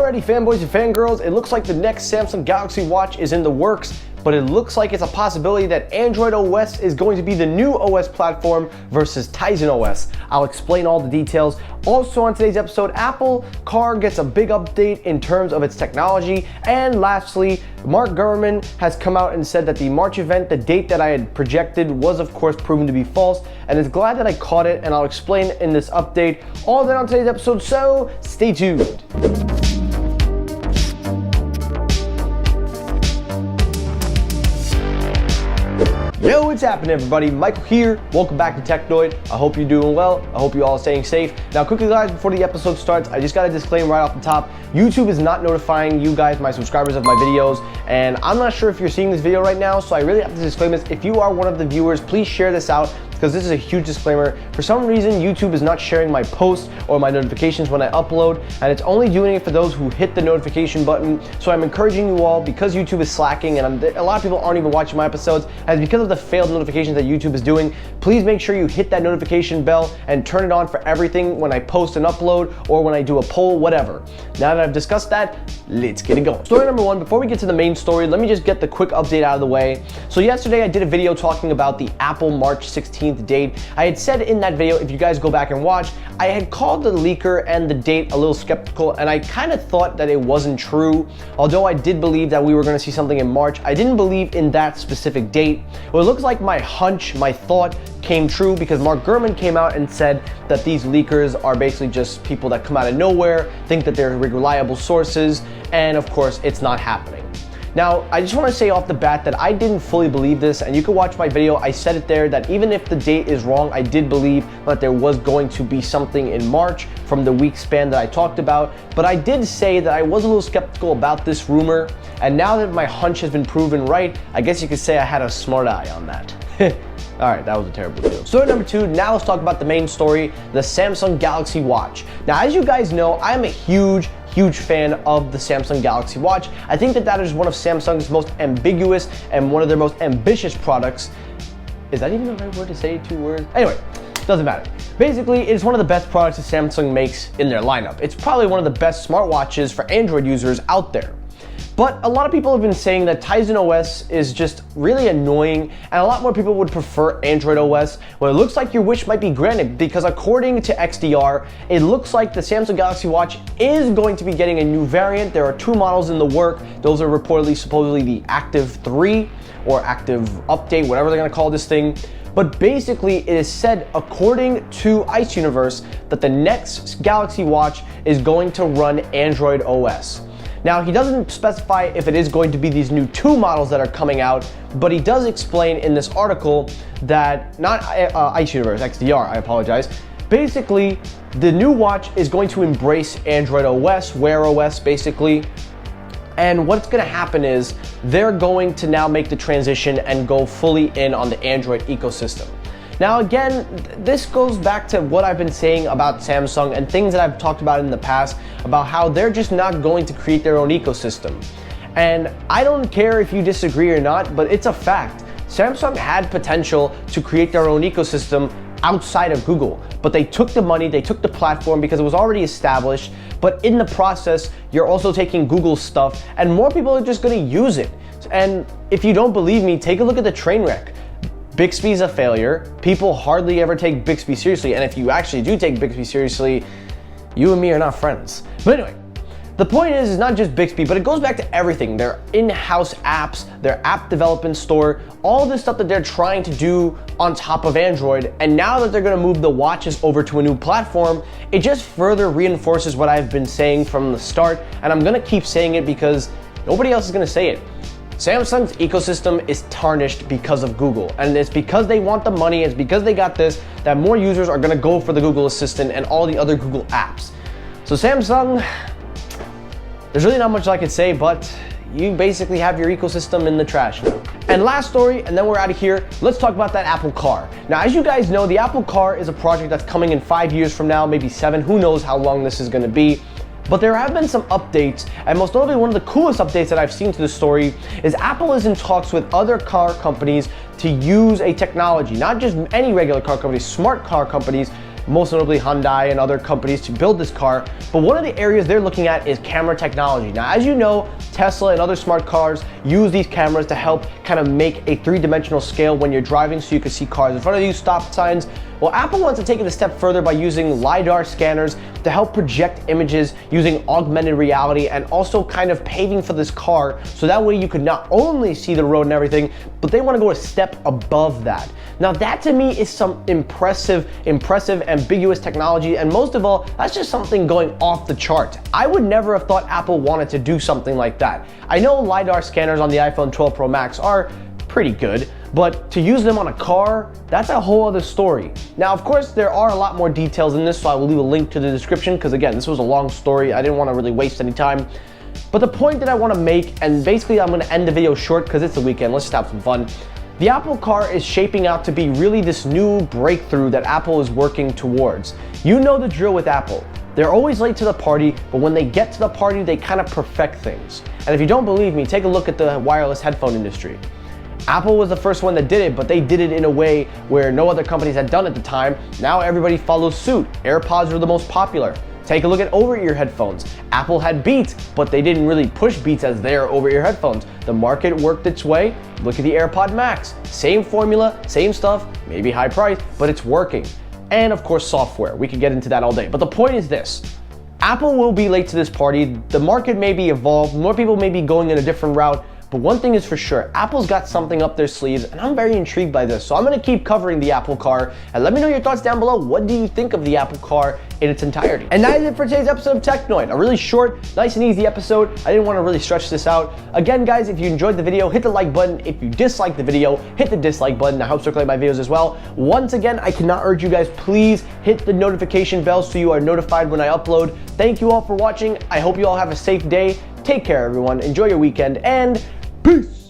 Alrighty, fanboys and fangirls, it looks like the next Samsung Galaxy Watch is in the works, but it looks like it's a possibility that Android OS is going to be the new OS platform versus Tizen OS. I'll explain all the details. Also on today's episode, Karl gets a big update in terms of its technology. And lastly, Mark Gurman has come out and said that the March event, the date that I had projected, was of course proven to be false, and is glad that I caught it, and I'll explain in this update. All that on today's episode, so stay tuned. Yo, what's happening everybody? Michael here. Welcome back to Technoid. I hope you're doing well. I hope you all are staying safe. Now quickly guys, before the episode starts, I just got a disclaimer right off the top. YouTube is not notifying you guys, my subscribers, of my videos, and I'm not sure if you're seeing this video right now, so I really have to disclaim this. If you are one of the viewers, please share this out, because this is a huge disclaimer. For some reason, YouTube is not sharing my posts or my notifications when I upload, and it's only doing it for those who hit the notification button. So I'm encouraging you all, because YouTube is slacking and a lot of people aren't even watching my episodes, and because of the failed notifications that YouTube is doing, please make sure you hit that notification bell and turn it on for everything when I post and upload or when I do a poll, whatever. Now that I've discussed that, let's get it going. Story number one, before we get to the main story, let me just get the quick update out of the way. So yesterday I did a video talking about the Apple March 16th date. I had said in that video, if you guys go back and watch, I had called the leaker and the date a little skeptical, and I kind of thought that it wasn't true. Although I did believe that we were going to see something in March, I didn't believe in that specific date. Well, it looks like my hunch, my thought came true, because Mark Gurman came out and said that these leakers are basically just people that come out of nowhere, think that they're reliable sources, and of course it's not happening. Now, I just want to say off the bat that I didn't fully believe this, and you can watch my video. I said it there that even if the date is wrong, I did believe that there was going to be something in March from the week span that I talked about. But I did say that I was a little skeptical about this rumor, and now that my hunch has been proven right, I guess you could say I had a smart eye on that. Alright, that was a terrible joke. Story number two, now let's talk about the main story, the Samsung Galaxy Watch. Now, as you guys know, I'm a huge fan of the Samsung Galaxy Watch. I think that is one of Samsung's most ambiguous and one of their most ambitious products. Is that even the right word to say, 2 words? Anyway, doesn't matter. Basically, it's one of the best products that Samsung makes in their lineup. It's probably one of the best smartwatches for Android users out there. But a lot of people have been saying that Tizen OS is just really annoying, and a lot more people would prefer Android OS. Well, it looks like your wish might be granted, because according to XDR, it looks like the Samsung Galaxy Watch is going to be getting a new variant. There are 2 models in the work. Those are reportedly, supposedly the Active 3 or Active Update, whatever they're gonna call this thing. But basically, it is said, according to Ice Universe, that the next Galaxy Watch is going to run Android OS. Now, he doesn't specify if it is going to be these new 2 models that are coming out, but he does explain in this article that, not Ice Universe, XDR, I apologize. Basically, the new watch is going to embrace Android OS, WearOS basically, and what's going to happen is they're going to now make the transition and go fully in on the Android ecosystem. Now again, this goes back to what I've been saying about Samsung and things that I've talked about in the past about how they're just not going to create their own ecosystem. And I don't care if you disagree or not, but it's a fact. Samsung had potential to create their own ecosystem outside of Google, but they took the money, they took the platform because it was already established, but in the process, you're also taking Google's stuff and more people are just gonna use it. And if you don't believe me, take a look at the train wreck. Bixby's a failure. People hardly ever take Bixby seriously, and if you actually do take Bixby seriously, you and me are not friends. But anyway, the point is not just Bixby, but it goes back to everything. Their in-house apps, their app development store, all this stuff that they're trying to do on top of Android, and now that they're gonna move the watches over to a new platform, it just further reinforces what I've been saying from the start, and I'm gonna keep saying it because nobody else is gonna say it. Samsung's ecosystem is tarnished because of Google, and it's because they want the money, it's because they got this, that more users are gonna go for the Google Assistant and all the other Google apps. So Samsung, there's really not much I could say, but you basically have your ecosystem in the trash now. And last story, and then we're out of here, let's talk about that Apple Car. Now, as you guys know, the Apple Car is a project that's coming in 5 years from now, maybe 7, who knows how long this is gonna be. But there have been some updates, and most notably one of the coolest updates that I've seen to the story is Apple is in talks with other car companies to use a technology, not just any regular car companies, smart car companies, most notably Hyundai and other companies to build this car. But one of the areas they're looking at is camera technology. Now, as you know, Tesla and other smart cars use these cameras to help kind of make a three-dimensional scale when you're driving so you can see cars in front of you, stop signs. Well, Apple wants to take it a step further by using LiDAR scanners to help project images using augmented reality and also kind of paving for this car so that way you could not only see the road and everything, but they want to go a step above that. Now that to me is some impressive, ambiguous technology, and most of all, that's just something going off the chart. I would never have thought Apple wanted to do something like that. I know LiDAR scanners on the iPhone 12 Pro Max are pretty good, but to use them on a car, that's a whole other story. Now, of course, there are a lot more details in this, so I will leave a link to the description because again, this was a long story. I didn't want to really waste any time. But the point that I want to make, and basically I'm going to end the video short because it's the weekend, let's just have some fun. The Apple car is shaping out to be really this new breakthrough that Apple is working towards. You know the drill with Apple. They're always late to the party, but when they get to the party, they kind of perfect things. And if you don't believe me, take a look at the wireless headphone industry. Apple was the first one that did it, but they did it in a way where no other companies had done at the time. Now everybody follows suit. AirPods are the most popular. Take a look at over-ear headphones. Apple had Beats, but they didn't really push Beats as their over-ear headphones. The market worked its way. Look at the AirPod Max. Same formula, same stuff, maybe high price, but it's working. And of course, software. We could get into that all day. But the point is this. Apple will be late to this party. The market may be evolved. More people may be going in a different route. But one thing is for sure, Apple's got something up their sleeves, and I'm very intrigued by this. So I'm gonna keep covering the Apple car, and let me know your thoughts down below. What do you think of the Apple car in its entirety? And that is it for today's episode of Technoid. A really short, nice and easy episode. I didn't wanna really stretch this out. Again, guys, if you enjoyed the video, hit the like button. If you disliked the video, hit the dislike button. That helps circulate my videos as well. Once again, I cannot urge you guys, please hit the notification bell so you are notified when I upload. Thank you all for watching. I hope you all have a safe day. Take care, everyone. Enjoy your weekend, and peace.